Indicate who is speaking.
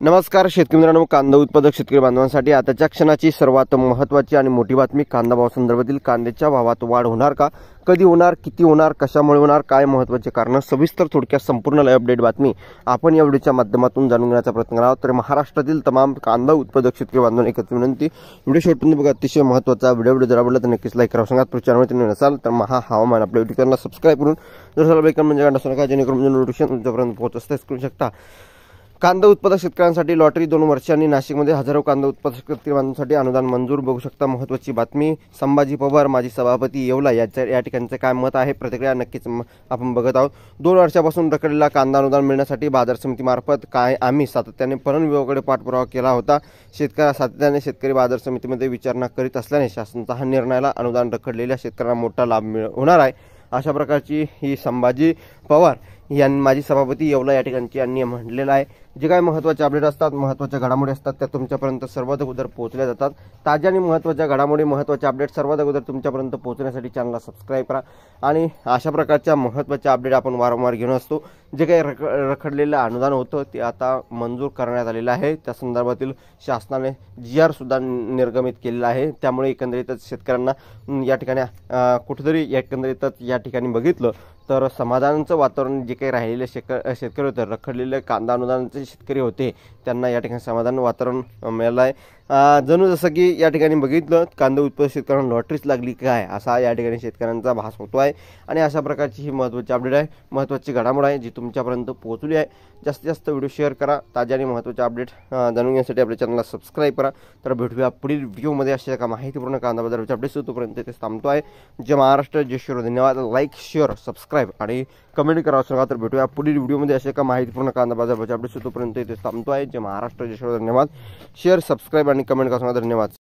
Speaker 1: नमस्कार शेतकरी मित्रांनो, कांदा उत्पादक शेतकरी बांधवांसाठी आताच्या क्षणाची सर्वात महत्त्वाची आणि मोठी बातमी। कांदा भाव संदर्भातील कांद्याच्या भावात वाढ होणार का, कधी होणार, किती होणार, कशामुळे होणार, काय महत्त्वाचे कारण, सविस्तर थोडक्यात संपूर्ण लाईव्ह अपडेट बातमी आपण या व्हिडिओच्या माध्यमातून जाणून घेण्याचा प्रयत्न करणार आहोत। तर महाराष्ट्रातील तमाम कांदा उत्पादक शेतकरी बांधवांना एकच विनंती, व्हिडिओ शेवटपर्यंत बघा, अतिशय महत्त्वाचा व्हिडिओ जर आवडला तर नक्कीच लाईक करा। सांगा चॅनलवर तुम्ही नसाल तर महा हवामान आपल्या युट्यूब चॅनलला सबस्क्राइब करून जर बेल आयकॉन म्हणजे घंटा नका, जेणेकरून नोटिफिकेशन तुमच्यापर्यंत पोहोचत करू शकता। कांदा उत्पादक शेतकऱ्यांसाठी लॉटरी 2 वर्षांनी नाशिकमध्ये हजारो कांदा उत्पादक शेतकरी बांधवांसाठी अनुदान मंजूर। बघू शकता महत्त्वाची बातमी। संभाजी पवार माजी सभापती येवला या ठिकाणचे काय मत आहे, प्रतिक्रिया नक्कीच आपण बघत आहोत। 2 वर्षापासून रखडलेला कांदा अनुदान मिळण्यासाठी बाजार समितीमार्फत आम्ही सातत्याने पणन विभागाकडे पाठपुरावा केला होता। सातत्याने शेतकरी बाजार समितीमध्ये विचारणा करीत असल्याने शासनाचा हा निर्णयाला अनुदान रखडलेल्या शेतकऱ्यांना मोठा लाभ होणार आहे। अशा प्रकारची ही संभाजी पवार यांनी माजी सभापती येवला या ठिकाणची यांनी म्हटलेलं आहे। जे काही महत्त्वाचे अपडेट असतात, महत्त्वाच्या घडामोडी असतात, त्या तुमच्यापर्यंत सर्वात अगोदर पोहोचल्या जातात। ताज्या आणि महत्त्वाच्या घडामोडी, महत्त्वाचे अपडेट सर्वात अगोदर तुमच्यापर्यंत पोहोचण्यासाठी चॅनलला सबस्क्राइब करा। आणि अशा प्रकारच्या महत्त्वाच्या अपडेट आपण वारंवार घेऊन असतो। जे काही रखडलेलं अनुदान होतं ते आता मंजूर करण्यात आलेलं आहे। त्या संदर्भातील शासनाने GR सुद्धा निर्गमित केलेला आहे। त्यामुळे एकंदरीतच शेतकऱ्यांना या ठिकाणी कुठेतरी या ठिकाणी बघितलं तर समाधानाचं वातावरण, जे काही राहिलेले शेतकरी होते, रखडलेले कांदा अनुदानाचे शेतकरी होते, त्यांना या ठिकाणी समाधान वातावरण मिळालं आहे। जणू जसं की या ठिकाणी बघितलं कांदा उत्पादक शेतकऱ्यांना लॉटरीच लागली काय, असा या ठिकाणी शेतकऱ्यांचा भास होतो आहे। आणि अशा प्रकारची ही महत्त्वाची अपडेट आहे, महत्त्वाची घडामोड आहे जी तुमच्यापर्यंत पोहोचली आहे। जास्तीत जास्त व्हिडिओ शेअर करा। ताज्या आणि महत्त्वाचे अपडेट जाणून घेण्यासाठी आपल्या चॅनलला सबस्क्राइब करा। तर भेटूया पुढील व्हिडिओमध्ये अशा एका माहितीपूर्ण कांदा बाजाराच्या अपडेट्स। तोपर्यंत ते थांबतो आहे। जय महाराष्ट्र, जय शिवराय, धन्यवाद। लाईक, शेअर, सबस्क्राइब आणि कमेंट करा सांगा। तर भेटूया पुढील व्हिडिओमध्ये अशा एका माहितीपूर्ण कांदा बाजाराच्या अपडेट्स। तोपर्यंत ते थांबतो आहे। जय महाराष्ट्र, जय शिवराय, धन्यवाद। शेअर, सबस्क्राइब आणि कमेंट करा सांगा। धन्यवाद।